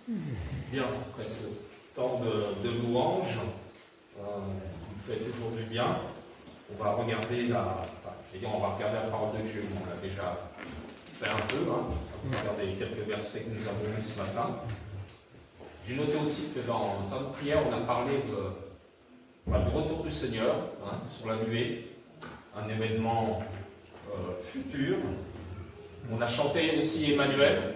Bien, après ce temps de louange, il fait toujours du bien. On va regarder on va regarder la parole de Dieu. On l'a déjà fait un peu. On va regarder les quelques versets que nous avons lus ce matin. J'ai noté aussi que dans notre prière, on a parlé du retour du Seigneur sur la nuée, un événement futur. On a chanté aussi Emmanuel.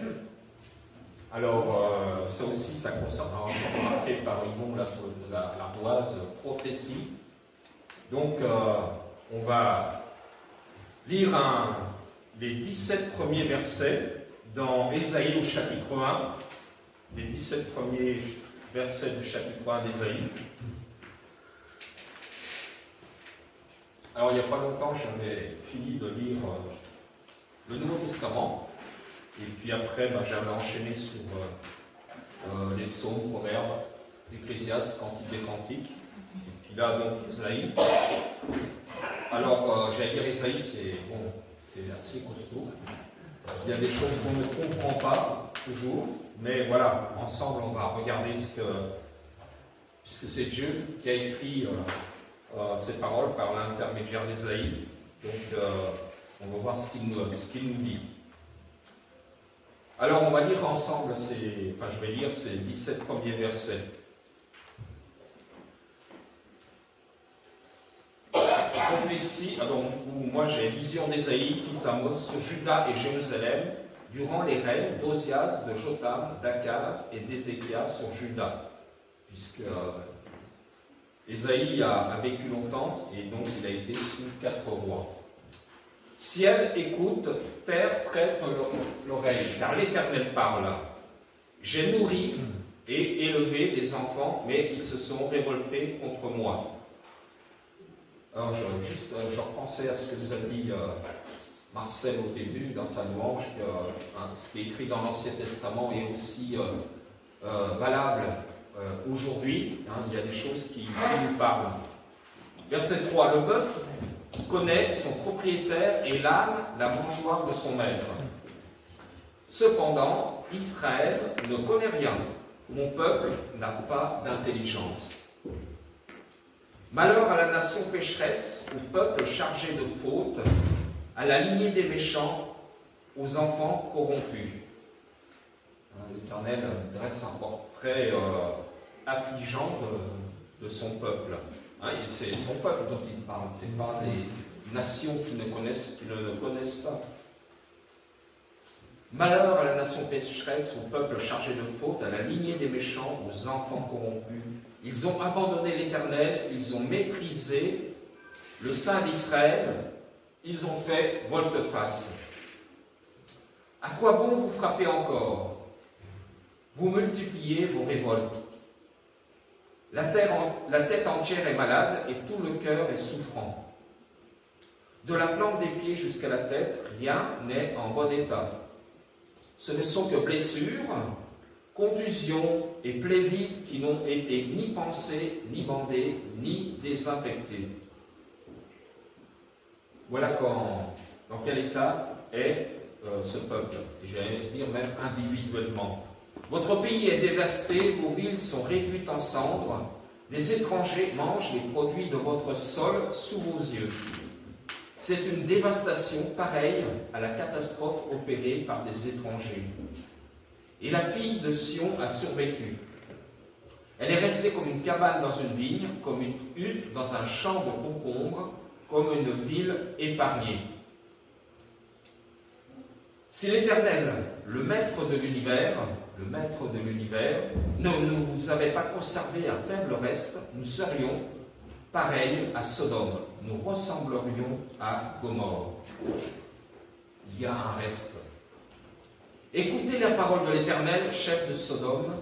Alors, ça aussi, ça concerne, remarqué par Yvon là sur l'ardoise, prophétie. Donc, on va lire les 17 premiers versets dans Ésaïe au chapitre 1. Les 17 premiers versets du chapitre 1 d'Ésaïe. Alors, il n'y a pas longtemps, j'avais fini de lire le Nouveau Testament. Et puis après, j'avais enchaîné sur les psaumes, proverbes, l'Ecclésiaste, Cantique des Cantiques. Et puis là, donc, Ésaïe. Alors, j'allais dire Ésaïe, c'est assez costaud. Il y a des choses qu'on ne comprend pas toujours. Mais voilà, ensemble, on va regarder puisque c'est Dieu qui a écrit ces paroles par l'intermédiaire d'Ésaïe. Donc, on va voir ce qu'il nous dit. Alors, on va lire ensemble je vais lire ces 17 premiers versets. Prophétie, moi j'ai vision d'Ésaïe, fils d'Amos, sur Juda et Jérusalem, durant les règnes d'Ozias, de Jotham, d'Akaz et d'Ézéchias sur Juda. Puisque Ésaïe a vécu longtemps et donc il a été sous 4 rois. Ciel, écoute, terre, prête l'oreille, car l'Éternel parle. J'ai nourri et élevé des enfants, mais ils se sont révoltés contre moi. Alors, je repensais à ce que nous a dit Marcel au début, dans sa louange, que ce qui est écrit dans l'Ancien Testament est aussi valable aujourd'hui. Il y a des choses qui nous parlent. Verset 3, le bœuf connaît son propriétaire et l'âne la mangeoire de son maître. Cependant, Israël ne connaît rien. Mon peuple n'a pas d'intelligence. Malheur à la nation pécheresse, au peuple chargé de fautes, à la lignée des méchants, aux enfants corrompus. L'Éternel dresse un portrait affligeant de son peuple. C'est son peuple dont il parle, ce n'est pas des nations qui ne le connaissent pas. Malheur à la nation pécheresse, au peuple chargé de fautes, à la lignée des méchants, aux enfants corrompus. Ils ont abandonné l'Éternel, ils ont méprisé le Saint d'Israël, ils ont fait volte-face. À quoi bon vous frapper encore? Vous multipliez vos révoltes. La tête entière est malade et tout le cœur est souffrant. De la plante des pieds jusqu'à la tête, rien n'est en bon état. Ce ne sont que blessures, contusions et plaies vives qui n'ont été ni pansées, ni bandées, ni désinfectées. Voilà dans quel état est ce peuple, et j'allais dire même individuellement. Votre pays est dévasté, vos villes sont réduites en cendres, des étrangers mangent les produits de votre sol sous vos yeux. C'est une dévastation pareille à la catastrophe opérée par des étrangers. Et la fille de Sion a survécu. Elle est restée comme une cabane dans une vigne, comme une hutte dans un champ de concombres, comme une ville épargnée. Si l'Éternel, le maître de l'univers, ne nous avait pas conservé un faible reste, nous serions pareils à Sodome, nous ressemblerions à Gomorrhe. Il y a un reste. Écoutez la parole de l'Éternel, chef de Sodome,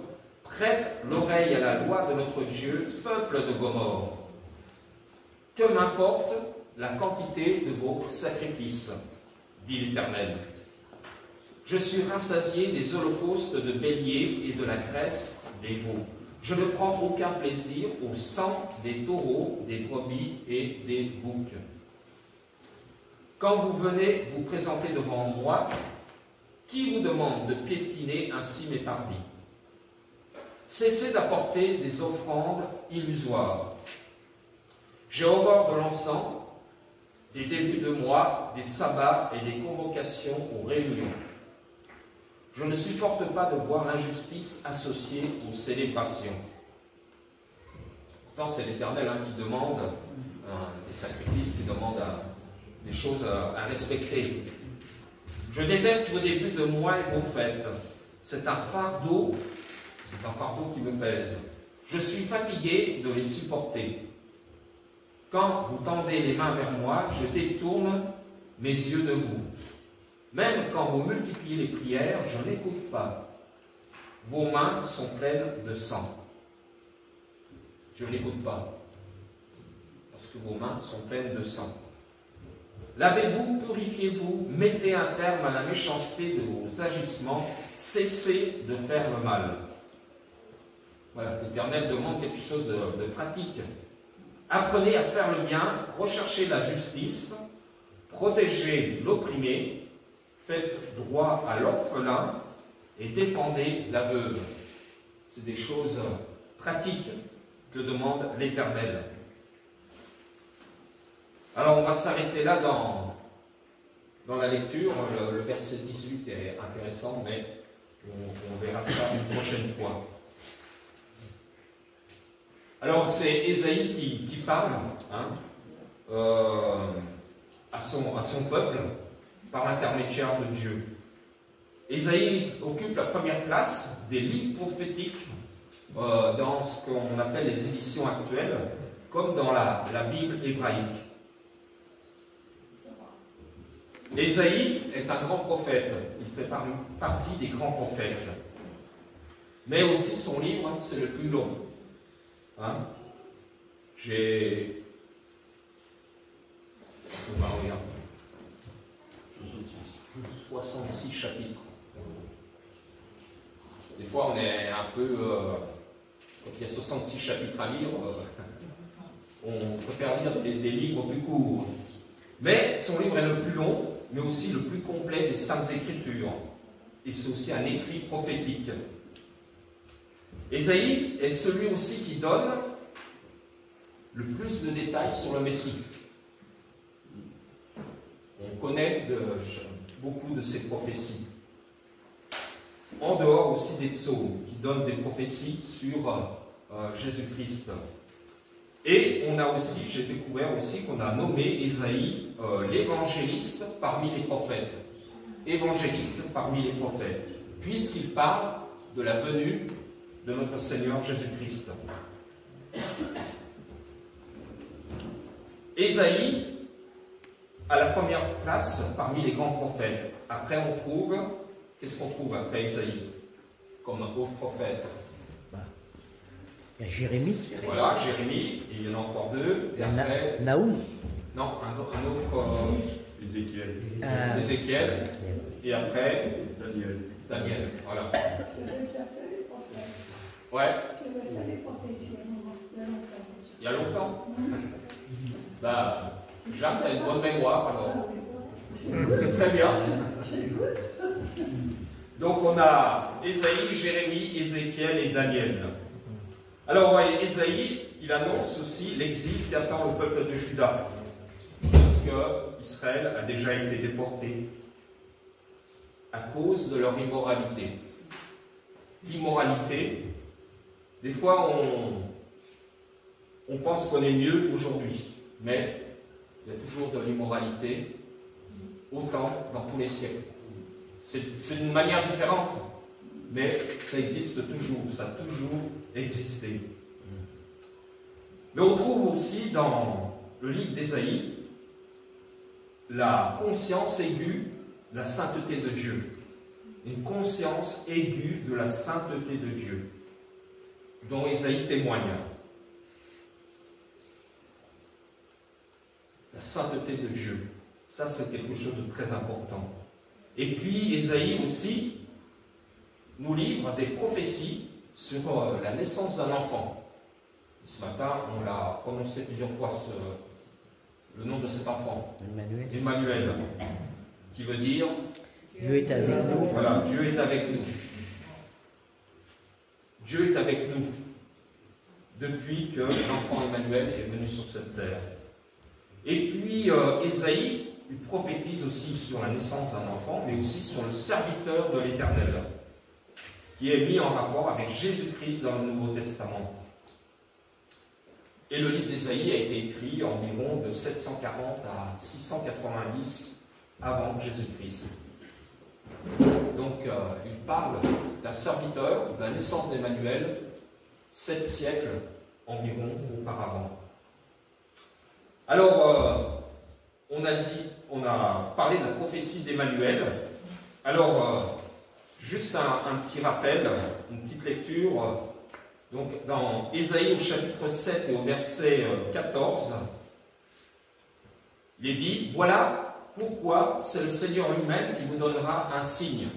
prête l'oreille à la loi de notre Dieu, peuple de Gomorrhe. Que m'importe la quantité de vos sacrifices, dit l'Éternel. Je suis rassasié des holocaustes de béliers et de la graisse des veaux. Je ne prends aucun plaisir au sang des taureaux, des brebis et des boucs. Quand vous venez vous présenter devant moi, qui vous demande de piétiner ainsi mes parvis? Cessez d'apporter des offrandes illusoires. J'ai horreur de l'encens, des débuts de mois, des sabbats et des convocations aux réunions. Je ne supporte pas de voir l'injustice associée aux célébrations. Pourtant, c'est l'Éternel qui demande des sacrifices, qui demande des choses à respecter. Je déteste vos débuts de mois et vos fêtes. C'est un fardeau qui me pèse. Je suis fatigué de les supporter. Quand vous tendez les mains vers moi, je détourne mes yeux de vous. Même quand vous multipliez les prières, je n'écoute pas. Vos mains sont pleines de sang. Je n'écoute pas. Parce que vos mains sont pleines de sang. Lavez-vous, purifiez-vous, mettez un terme à la méchanceté de vos agissements, cessez de faire le mal. Voilà, l'Éternel demande quelque chose de pratique. Apprenez à faire le bien, recherchez la justice, protégez l'opprimé, faites droit à l'orphelin et défendez la veuve. C'est des choses pratiques que demande l'Éternel. Alors on va s'arrêter là dans la lecture. Le verset 18 est intéressant, mais on verra ça une prochaine fois. Alors c'est Ésaïe qui parle à son peuple par l'intermédiaire de Dieu. Ésaïe occupe la première place des livres prophétiques dans ce qu'on appelle les éditions actuelles, comme dans la Bible hébraïque. Ésaïe est un grand prophète, il fait partie des grands prophètes. Mais aussi son livre, c'est le plus long. J'ai 66 chapitres. Des fois, on est un peu... quand il y a 66 chapitres à lire, on préfère lire des livres plus courts. Mais son livre est le plus long, mais aussi le plus complet des Saintes Écritures. Et c'est aussi un écrit prophétique. Ésaïe est celui aussi qui donne le plus de détails sur le Messie. On connaît beaucoup de ces prophéties. En dehors aussi des psaumes, qui donnent des prophéties sur Jésus-Christ. Et on a aussi, j'ai découvert aussi qu'on a nommé Ésaïe l'évangéliste parmi les prophètes. Évangéliste parmi les prophètes, puisqu'il parle de la venue de notre Seigneur Jésus-Christ. Ésaïe a la première place parmi les grands prophètes. Après, qu'est-ce qu'on trouve après Ésaïe comme un autre prophète? Il y a Jérémie. Voilà, Jérémie, et il y en a encore deux. Et après, Naoum. Non, un autre. Ézéchiel. Ézéchiel. Et après, Daniel. Voilà. Ouais. Il y a longtemps. Bah, Jacques, t'as une bonne mémoire, alors. C'est très bien. Donc on a Ésaïe, Jérémie, Ézéchiel et Daniel. Alors, voyez, Ésaïe, il annonce aussi l'exil qui attend le peuple de Juda, puisque Israël a déjà été déporté à cause de leur immoralité. L'immoralité, des fois on pense qu'on est mieux aujourd'hui, mais il y a toujours de l'immoralité, autant dans tous les siècles. C'est d'une manière différente, mais ça existe toujours, ça a toujours existé. Mais on trouve aussi dans le livre d'Ésaïe la conscience aiguë de la sainteté de Dieu. Une conscience aiguë de la sainteté de Dieu, dont Ésaïe témoigne. La sainteté de Dieu, ça c'est quelque chose de très important. Et puis Ésaïe aussi nous livre des prophéties sur la naissance d'un enfant. Ce matin, on l'a prononcé plusieurs fois, le nom de cet enfant. Emmanuel. Qui veut dire Dieu est avec nous. Voilà, Dieu est avec nous. Dieu est avec nous depuis que l'enfant Emmanuel est venu sur cette terre. Et puis, Ésaïe, il prophétise aussi sur la naissance d'un enfant, mais aussi sur le serviteur de l'Éternel, qui est mis en rapport avec Jésus-Christ dans le Nouveau Testament. Et le livre d'Ésaïe a été écrit environ de 740 à 690 avant Jésus-Christ. Donc, il parle d'un serviteur, de la naissance d'Emmanuel, 7 siècles environ auparavant. Alors, on a parlé de la prophétie d'Emmanuel. Alors, juste un petit rappel, une petite lecture. Donc, dans Ésaïe au chapitre 7 et au verset 14, il est dit, voilà pourquoi c'est le Seigneur lui-même qui vous donnera un signe.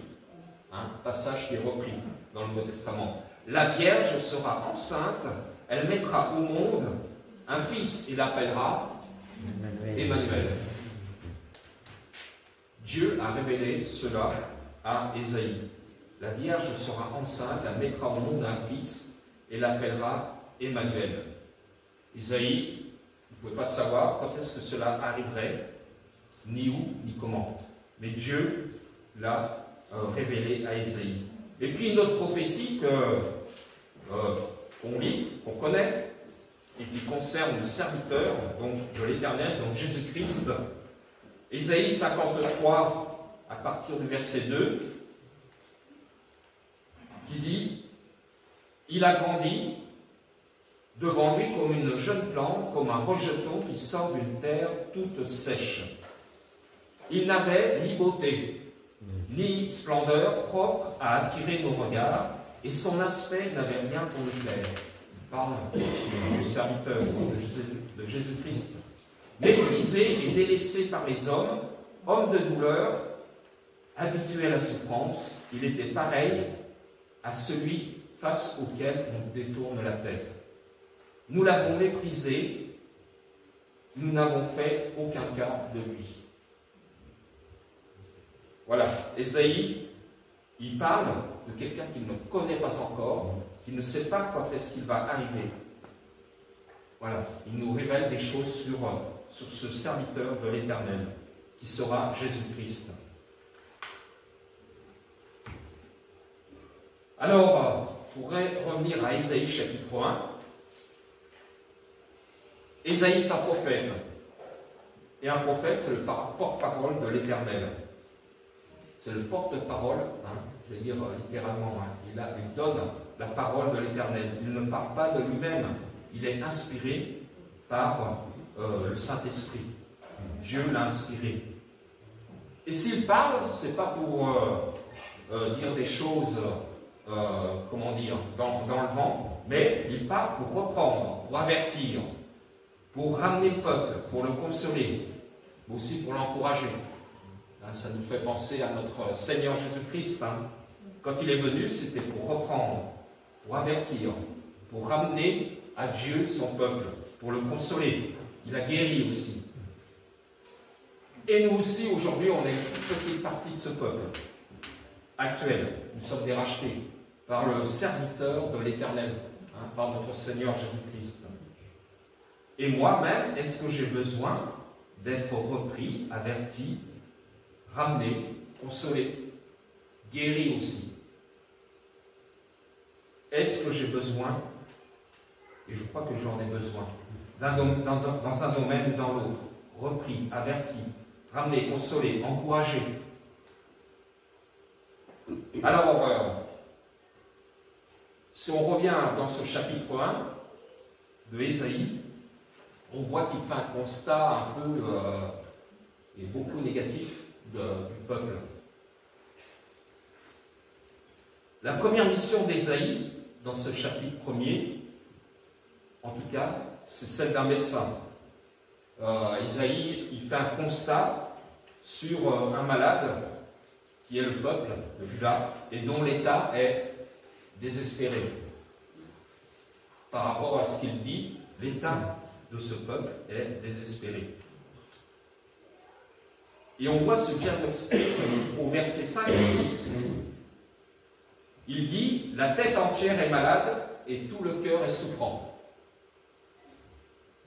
Passage qui est repris dans le Nouveau Testament. La Vierge sera enceinte, elle mettra au monde un fils et l'appellera Emmanuel. Dieu a révélé cela à Ésaïe. La Vierge sera enceinte, elle mettra au monde un fils et l'appellera Emmanuel. Ésaïe, vous ne pouvez pas savoir quand est-ce que cela arriverait, ni où, ni comment. Mais Dieu l'a révélé à Ésaïe. Et puis une autre prophétie qu'on lit, qu'on connaît, et qui concerne le serviteur donc, de l'Éternel, donc Jésus-Christ. Ésaïe 53, à partir du verset 2, qui dit « Il a grandi devant lui comme une jeune plante, comme un rejeton qui sort d'une terre toute sèche. Il n'avait ni beauté, ni splendeur propre à attirer nos regards, et son aspect n'avait rien pour nous plaire. » Il parle du serviteur de Jésus-Christ. Méprisé et délaissé par les hommes, homme de douleur, habitué à la souffrance, il était pareil à celui face auquel on détourne la tête. Nous l'avons méprisé, nous n'avons fait aucun cas de lui. Voilà, Ésaïe, il parle de quelqu'un qu'il ne connaît pas encore, qui ne sait pas quand est-ce qu'il va arriver. Voilà, il nous révèle des choses sur ce serviteur de l'Éternel, qui sera Jésus-Christ. Alors, pour revenir à Ésaïe chapitre 1, Ésaïe est un prophète. Et un prophète, c'est le porte-parole de l'Éternel. C'est le porte-parole, je vais dire littéralement, il donne la parole de l'Éternel. Il ne parle pas de lui-même, il est inspiré par le Saint-Esprit. Dieu l'a inspiré. Et s'il parle, ce n'est pas pour dire des choses, comment dire, dans le vent, mais il parle pour reprendre, pour avertir, pour ramener le peuple, pour le consoler, mais aussi pour l'encourager. Ça nous fait penser à notre Seigneur Jésus-Christ. Quand il est venu, c'était pour reprendre, pour avertir, pour ramener à Dieu son peuple, pour le consoler. Il a guéri aussi. Et nous aussi, aujourd'hui, on est une petite partie de ce peuple actuel. Nous sommes des rachetés par le serviteur de l'Éternel, par notre Seigneur Jésus-Christ. Et moi-même, est-ce que j'ai besoin d'être repris, averti, ramené, consolé, guéri aussi? Est-ce que j'ai besoin, et je crois que j'en ai besoin, dans un domaine ou dans l'autre, repris, averti, ramené, consolé, encouragé? Alors, si on revient dans ce chapitre 1 de Ésaïe, on voit qu'il fait un constat un peu et beaucoup négatif du peuple. La première mission d'Ésaïe, dans ce chapitre premier, en tout cas, c'est celle d'un médecin. Ésaïe, il fait un constat sur un malade qui est le peuple de Juda et dont l'état est désespéré. Par rapport à ce qu'il dit, l'état de ce peuple est désespéré. Et on voit ce diagnostic au verset 5 et 6. Il dit, la tête entière est malade et tout le cœur est souffrant.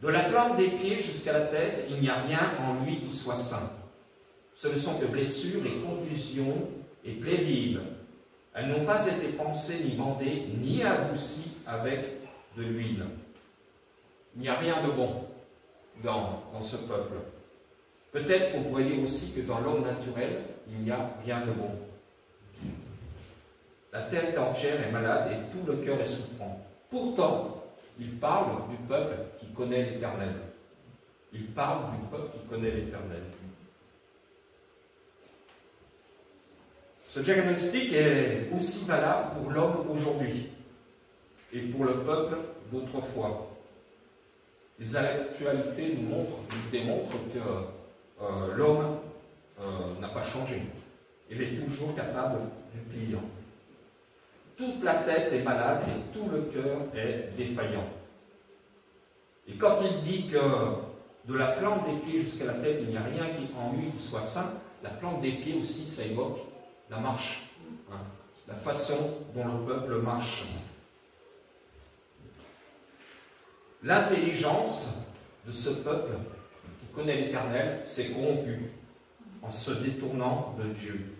De la plante des pieds jusqu'à la tête, il n'y a rien en lui qui soit sain. Ce ne sont que blessures et contusions et plaies vives. Elles n'ont pas été pansées ni bandées, ni adoucies avec de l'huile. Il n'y a rien de bon dans ce peuple. Peut-être qu'on pourrait dire aussi que dans l'homme naturel, il n'y a rien de bon. La tête entière est malade et tout le cœur est souffrant. Pourtant, il parle du peuple qui connaît l'Éternel. Il parle du peuple qui connaît l'Éternel. Ce diagnostic est aussi valable pour l'homme aujourd'hui et pour le peuple d'autrefois. Les actualités nous démontrent que l'homme n'a pas changé. Il est toujours capable du pire. Toute la tête est malade et tout le cœur est défaillant. Et quand il dit que de la plante des pieds jusqu'à la tête, il n'y a rien en lui qui soit sain, la plante des pieds aussi, ça évoque la marche, la façon dont le peuple marche. L'intelligence de ce peuple qui connaît l'Éternel s'est corrompue en se détournant de Dieu.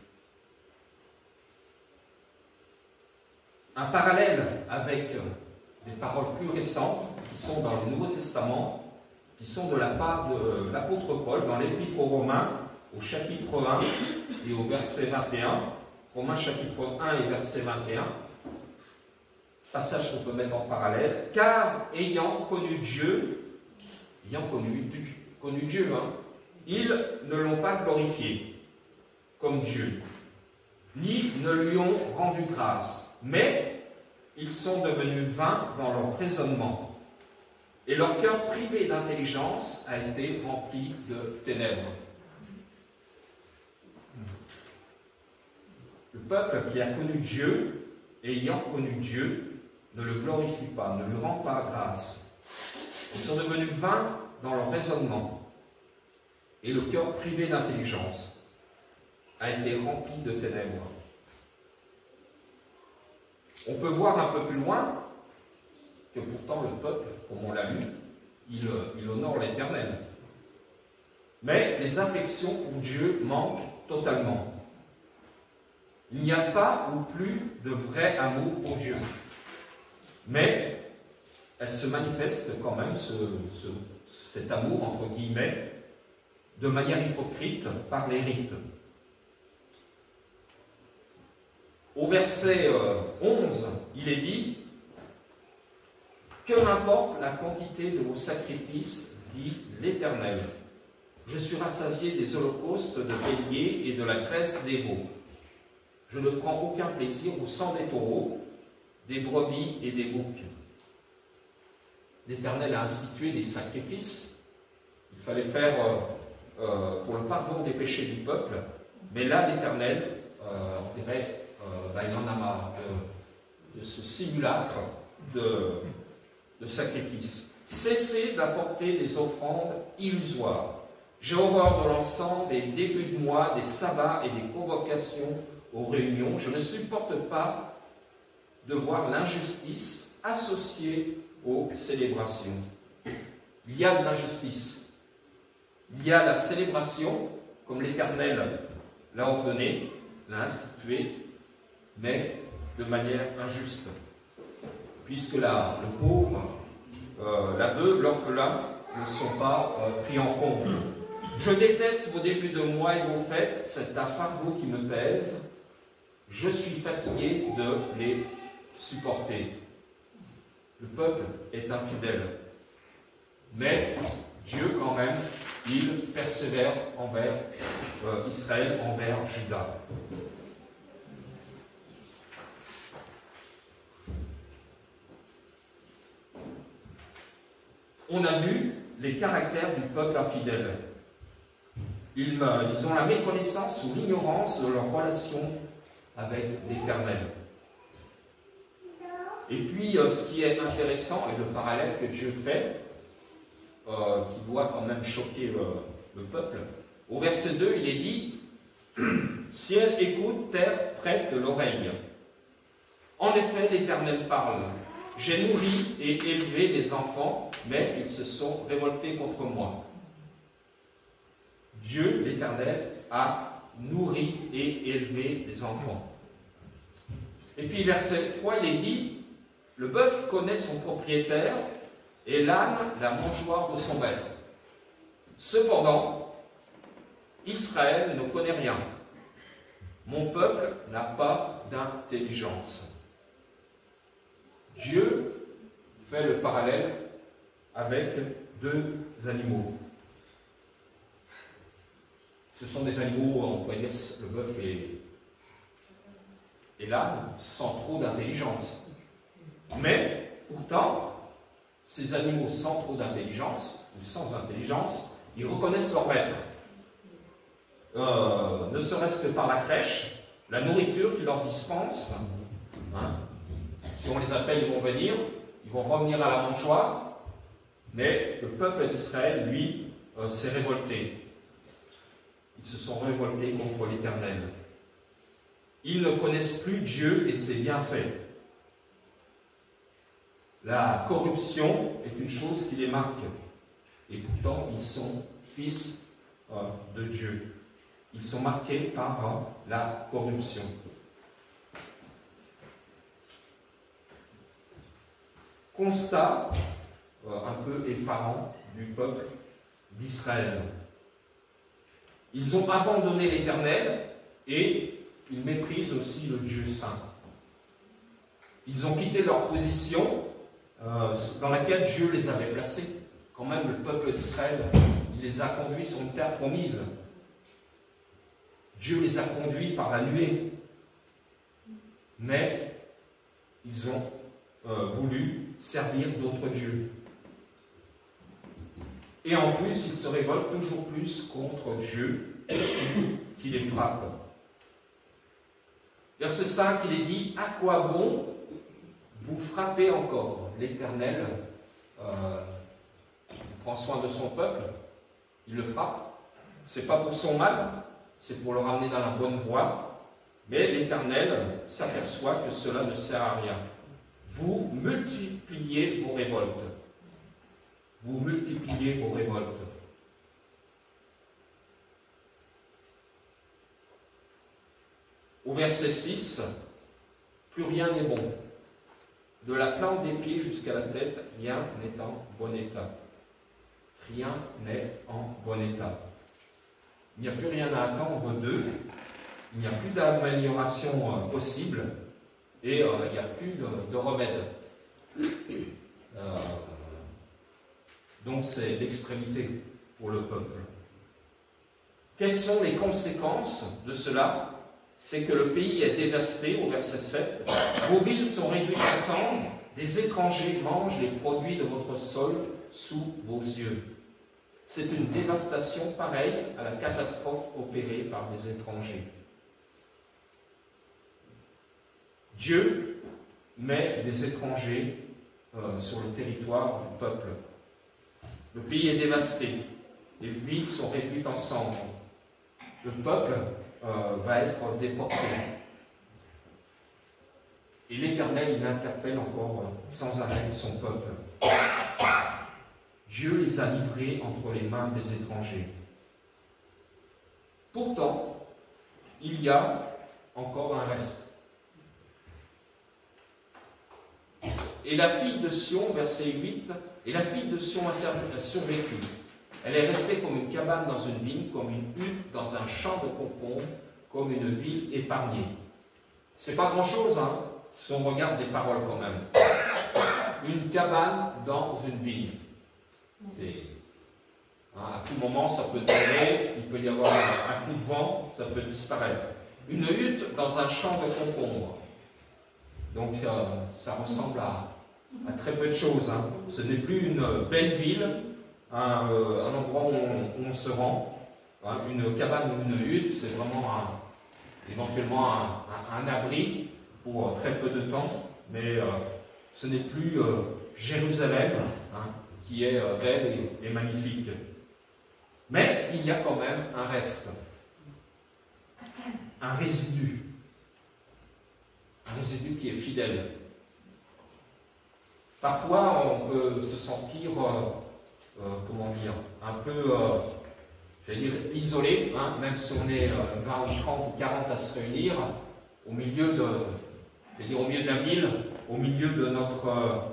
Un parallèle avec des paroles plus récentes qui sont dans le Nouveau Testament, qui sont de la part de l'apôtre Paul dans l'Épître aux Romains, au chapitre 1 et au verset 21. Romains chapitre 1 et verset 21. Passage qu'on peut mettre en parallèle. Car ayant connu Dieu, ils ne l'ont pas glorifié comme Dieu, ni ne lui ont rendu grâce, mais ils sont devenus vains dans leur raisonnement, et leur cœur privé d'intelligence a été rempli de ténèbres. Le peuple qui a connu Dieu, ayant connu Dieu, ne le glorifie pas, ne lui rend pas grâce. Ils sont devenus vains dans leur raisonnement, et le cœur privé d'intelligence a été rempli de ténèbres. On peut voir un peu plus loin que pourtant le peuple, comme on l'a lu, il honore l'Éternel. Mais les affections pour Dieu manquent totalement. Il n'y a pas ou plus de vrai amour pour Dieu. Mais elle se manifeste quand même, cet amour, entre guillemets, de manière hypocrite par les rites. Au verset 11, il est dit « Que m'importe la quantité de vos sacrifices, dit l'Éternel. Je suis rassasié des holocaustes de béliers et de la graisse des veaux. Je ne prends aucun plaisir au sang des taureaux, des brebis et des boucs. » L'Éternel a institué des sacrifices. Il fallait faire pour le pardon des péchés du peuple. Mais là, l'Éternel, on dirait, il en a marre de ce simulacre de sacrifice. Cessez d'apporter des offrandes illusoires. J'ai horreur de l'encens, des débuts de mois, des sabbats et des convocations aux réunions. Je ne supporte pas de voir l'injustice associée aux célébrations. Il y a de l'injustice. Il y a la célébration, comme l'Éternel l'a ordonné, l'a institué, mais de manière injuste. Puisque le pauvre, la veuve, l'orphelin ne sont pas pris en compte. Je déteste vos débuts de mois et vos fêtes, c'est un fardeau qui me pèse. Je suis fatigué de les supporter. Le peuple est infidèle. Mais Dieu, quand même, il persévère envers Israël, envers Juda. On a vu les caractères du peuple infidèle. Ils ont la méconnaissance ou l'ignorance de leur relation avec l'Éternel. Et puis, ce qui est intéressant, et le parallèle que Dieu fait, qui doit quand même choquer le peuple, au verset 2, il est dit « Ciel, écoute, terre, prête l'oreille. En effet, l'Éternel parle. J'ai nourri et élevé des enfants, mais ils se sont révoltés contre moi. Dieu, l'Éternel, a nourri et élevé des enfants. Et puis verset 3, il est dit, le bœuf connaît son propriétaire et l'âne la mangeoire de son maître. Cependant, Israël ne connaît rien. Mon peuple n'a pas d'intelligence. Dieu fait le parallèle avec deux animaux. Ce sont des animaux, on pourrait dire le bœuf et l'âne, sans trop d'intelligence. Mais, pourtant, ces animaux sans trop d'intelligence, ou sans intelligence, ils reconnaissent leur maître. Ne serait-ce que par la crèche, la nourriture qu'ils leur dispensent. Si on les appelle, ils vont venir, ils vont revenir à la mangeoire, mais le peuple d'Israël, lui, s'est révolté. Ils se sont révoltés contre l'Éternel. Ils ne connaissent plus Dieu et ses bienfaits. La corruption est une chose qui les marque. Et pourtant, ils sont fils de Dieu. Ils sont marqués par la corruption. Constat un peu effarant du peuple d'Israël. Ils ont abandonné l'Éternel et ils méprisent aussi le Dieu saint. Ils ont quitté leur position dans laquelle Dieu les avait placés. Quand même, le peuple d'Israël, il les a conduits sur une terre promise. Dieu les a conduits par la nuée. Mais ils ont voulu servir d'autres dieux. Et en plus, ils se révoltent toujours plus contre Dieu qui les frappe. Verset 5, il est dit, à quoi bon vous frappez encore? L'Éternel prend soin de son peuple, il le frappe. C'est pas pour son mal, c'est pour le ramener dans la bonne voie. Mais l'Éternel s'aperçoit que cela ne sert à rien. Vous multipliez vos révoltes. Vous multipliez vos révoltes. Au verset 6, plus rien n'est bon. De la plante des pieds jusqu'à la tête, rien n'est en bon état. Rien n'est en bon état. Il n'y a plus rien à attendre d'eux. Il n'y a plus d'amélioration possible. Et il n'y a plus de remède. Donc c'est l'extrémité pour le peuple. Quelles sont les conséquences de cela? C'est que le pays est dévasté, au verset 7. Vos villes sont réduites à cendres, des étrangers mangent les produits de votre sol sous vos yeux. C'est une dévastation pareille à la catastrophe opérée par des étrangers. Dieu met des étrangers sur le territoire du peuple. Le pays est dévasté, les villes sont réduites en cendres. Le peuple va être déporté. Et l'Éternel, il interpelle encore sans arrêt son peuple. Dieu les a livrés entre les mains des étrangers. Pourtant, il y a encore un reste. Et la fille de Sion, verset 8, et la fille de Sion a survécu. Elle est restée comme une cabane dans une vigne, comme une hutte dans un champ de concombres, comme une ville épargnée. C'est pas grand-chose, hein, si on regarde des paroles quand même. Une cabane dans une vigne. À tout moment, ça peut tomber, il peut y avoir un coup de vent, ça peut disparaître. Une hutte dans un champ de concombres. Donc, ça ressemble à très peu de choses. Hein. Ce n'est plus une belle ville, un endroit où on se rend. Hein. Une cabane ou une hutte, c'est vraiment éventuellement un abri pour très peu de temps. Mais ce n'est plus Jérusalem, hein, qui est belle et magnifique. Mais il y a quand même un reste, un résidu résidu qui est fidèle. Parfois, on peut se sentir, comment dire, un peu, j'allais dire, isolé, hein, même si on est 20 ou 30 ou 40 à se réunir, au milieu de, j'allais dire, au milieu de la ville, au milieu de notre,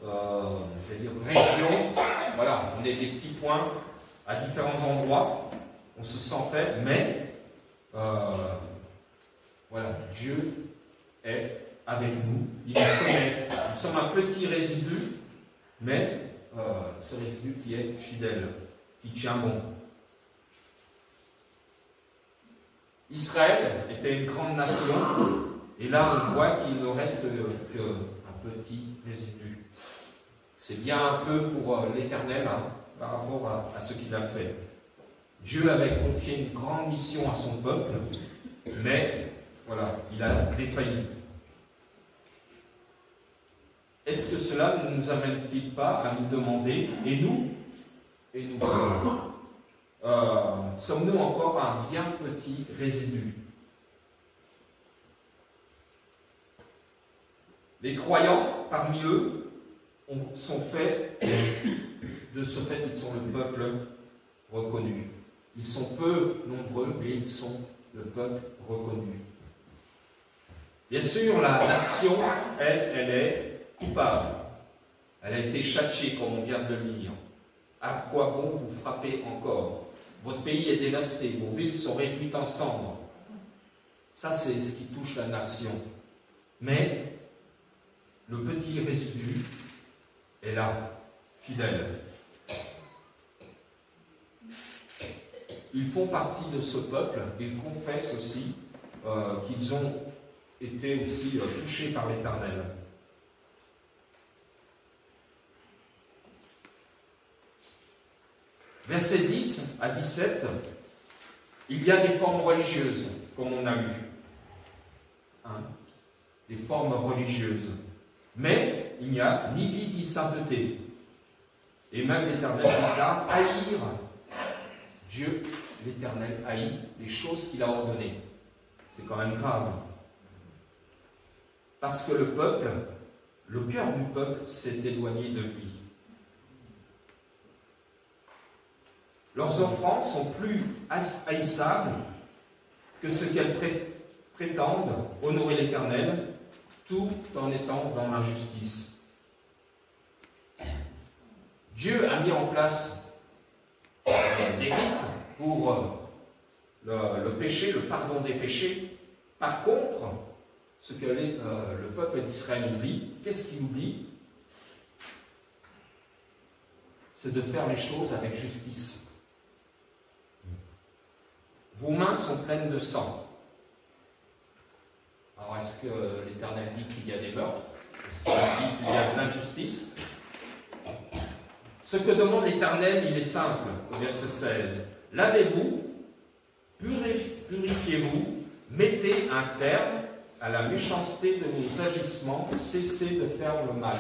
j'allais dire, région. Voilà, on est des petits points à différents endroits, on se sent fait, mais voilà, Dieu est avec nous, il nous connaît. Nous sommes un petit résidu, mais ce résidu qui est fidèle, qui tient bon. Israël était une grande nation, et là on voit qu'il ne reste qu'un petit résidu. C'est bien un peu pour l'Éternel, hein, par rapport à ce qu'il a fait. Dieu avait confié une grande mission à son peuple, mais voilà, il a défailli. Est-ce que cela ne nous amène-t-il pas à nous demander, et nous, sommes-nous encore un bien petit résidu? Les croyants, parmi eux, sont faits, de ce fait, ils sont le peuple reconnu. Ils sont peu nombreux, mais ils sont le peuple reconnu. Bien sûr, la nation, elle est coupable. Elle a été châtiée, comme on vient de le lire. À quoi bon vous frapper encore? Votre pays est dévasté, vos villes sont réduites en cendres. Ça, c'est ce qui touche la nation. Mais le petit résidu est là, fidèle. Ils font partie de ce peuple, ils confessent aussi qu'ils ont été aussi touchés par l'Éternel. Versets 10 à 17, il y a des formes religieuses, comme on a lu. Hein, des formes religieuses. Mais il n'y a ni vie ni sainteté. Et même l'Éternel va haïr. Dieu, l'Éternel, haït les choses qu'il a ordonnées. C'est quand même grave. Parce que le peuple, le cœur du peuple s'est éloigné de lui. Leurs offrandes sont plus haïssables que ce qu'elles prétendent honorer l'Éternel, tout en étant dans l'injustice. Dieu a mis en place des rites pour le péché, le pardon des péchés. Par contre, ce que le peuple d'Israël oublie, qu'est-ce qu'il oublie? C'est de faire les choses avec justice. Vos mains sont pleines de sang. Alors, est-ce que l'Éternel dit qu'il y a des meurtres? Est-ce qu'il dit qu'il y a de l'injustice? Ce que demande l'Éternel, il est simple, au verset 16. Lavez-vous, purifiez-vous, mettez un terme à la méchanceté de vos agissements, cessez de faire le mal.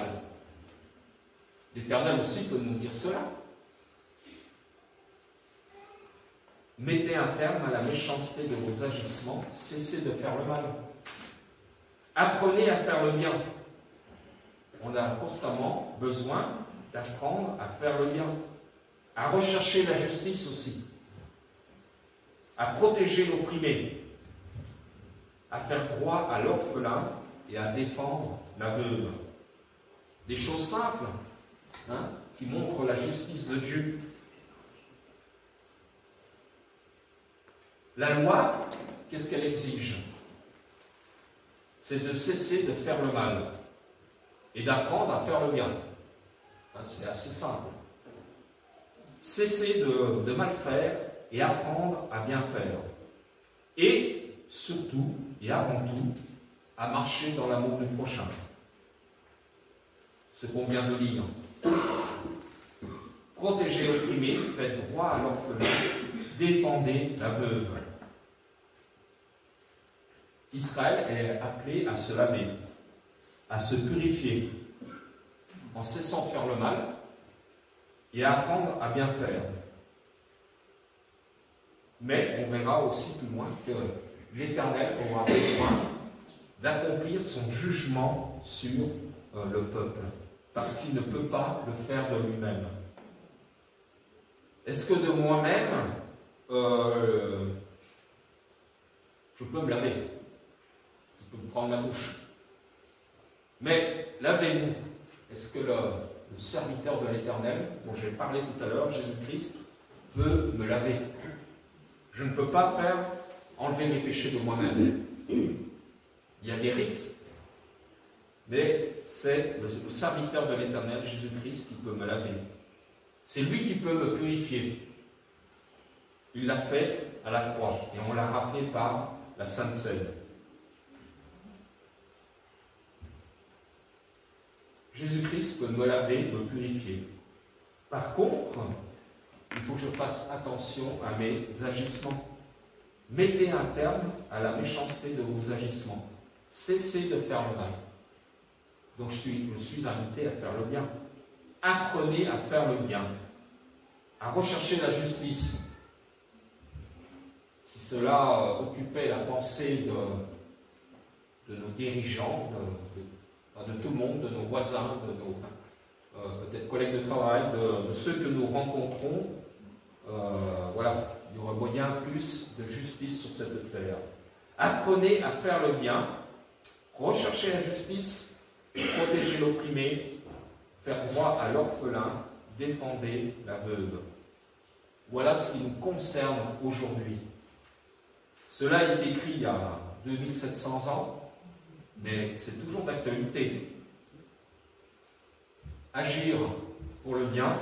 L'Éternel aussi peut nous dire cela. Mettez un terme à la méchanceté de vos agissements, cessez de faire le mal. Apprenez à faire le bien. On a constamment besoin d'apprendre à faire le bien, à rechercher la justice aussi, à protéger l'opprimé, à faire droit à l'orphelin et à défendre la veuve. Des choses simples, hein, qui montrent la justice de Dieu. La loi, qu'est-ce qu'elle exige? C'est de cesser de faire le mal et d'apprendre à faire le bien. C'est assez simple. Cesser de mal faire et apprendre à bien faire. Et surtout, et avant tout, à marcher dans l'amour du prochain. Ce qu'on vient de lire. Protégez l'opprimé, faites droit à l'orphelin, défendez la veuve. Israël est appelé à se laver, à se purifier, en cessant de faire le mal et à apprendre à bien faire. Mais on verra aussi plus loin que l'Éternel aura besoin d'accomplir son jugement sur le peuple, parce qu'il ne peut pas le faire de lui-même. Est-ce que de moi-même, je peux me laver? Je peux me prendre la bouche. Mais lavez-vous. Est-ce que le serviteur de l'Éternel, dont j'ai parlé tout à l'heure, Jésus-Christ, peut me laver? Je ne peux pas faire enlever mes péchés de moi-même. Il y a des rites, mais c'est le serviteur de l'Éternel, Jésus-Christ, qui peut me laver. C'est lui qui peut me purifier. Il l'a fait à la croix, et on l'a rappelé par la Sainte Seine. Jésus-Christ peut me laver, me purifier. Par contre, il faut que je fasse attention à mes agissements. Mettez un terme à la méchanceté de vos agissements. Cessez de faire le mal. Donc je suis invité à faire le bien. Apprenez à faire le bien, à rechercher la justice. Si cela occupait la pensée de nos dirigeants, de tout le monde, de nos voisins, de nos peut-être collègues de travail, de ceux que nous rencontrons, voilà, il y aurait bien plus de justice sur cette terre. Apprenez à faire le bien, recherchez la justice, protégez l'opprimé, faire droit à l'orphelin, défendez la veuve. Voilà ce qui nous concerne aujourd'hui. Cela est écrit il y a 2700 ans, mais c'est toujours d'actualité. Agir pour le bien,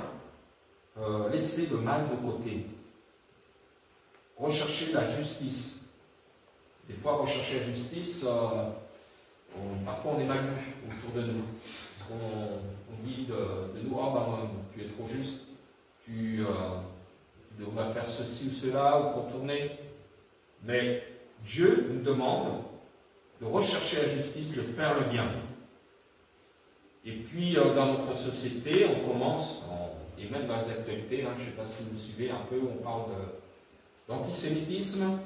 laisser le mal de côté. Rechercher la justice. Des fois, rechercher la justice, parfois on est mal vu autour de nous. Parce qu'on dit de nous, oh, ben, tu es trop juste, tu devrais faire ceci ou cela, ou contourner. Mais Dieu nous demande de rechercher la justice, de faire le bien. Et puis, dans notre société, on commence, et même dans les actualités, je ne sais pas si vous suivez un peu, on parle d'antisémitisme.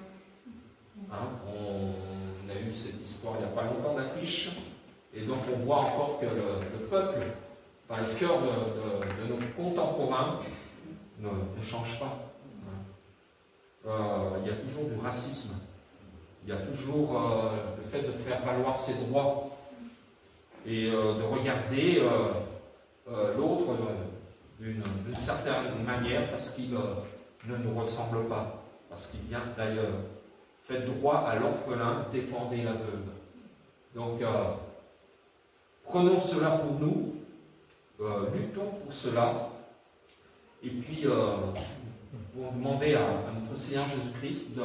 On a eu cette histoire il n'y a pas longtemps d'affiche, et donc on voit encore que le peuple, le cœur de nos contemporains, ne change pas. Il y a toujours du racisme, il y a toujours le fait de faire valoir ses droits et de regarder l'autre d'une certaine manière parce qu'il ne nous ressemble pas, parce qu'il vient d'ailleurs. Faites droit à l'orphelin, défendez la veuve. Donc, prenons cela pour nous, luttons pour cela, et puis pour demander à notre Seigneur Jésus-Christ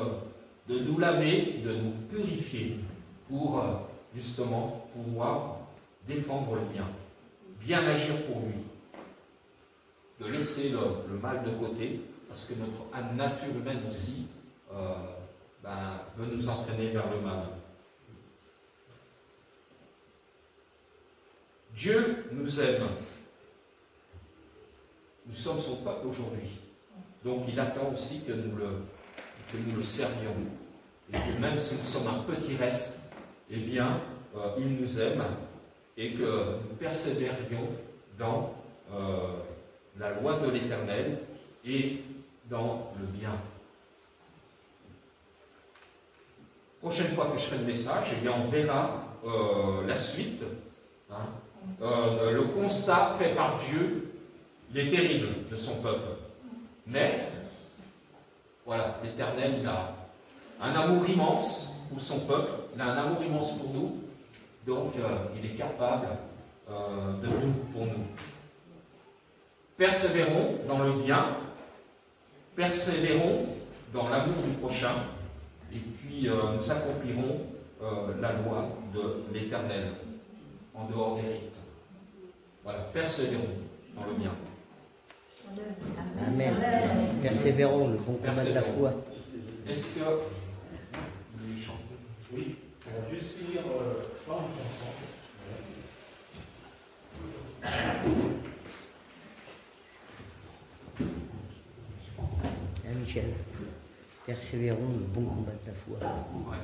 de nous laver, de nous purifier, pour justement pouvoir défendre le bien, bien agir pour lui, de laisser le mal de côté, parce que notre nature humaine aussi veut nous entraîner vers le mal. Dieu nous aime. Nous sommes son peuple aujourd'hui. Donc il attend aussi que nous le servions. Et que même si nous sommes un petit reste, eh bien, il nous aime et que nous persévérions dans la loi de l'Éternel et dans le bien. Prochaine fois que je ferai le message, eh bien, on verra la suite. Le constat fait par Dieu, il est terrible de son peuple. Mais, voilà, l'Éternel, il a un amour immense pour son peuple, il a un amour immense pour nous, donc il est capable de tout pour nous. Persévérons dans le bien, persévérons dans l'amour du prochain, et puis nous accomplirons la loi de l'Éternel, en dehors des rites. Voilà, persévérons dans le bien. Amen. Persévérons, le bon combat de la foi. Est-ce que... Oui, on va juste finir par une chanson. Michel, persévérons le bon combat de la foi. Ouais.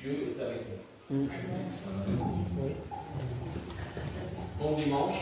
Dieu est avec nous. Bon dimanche.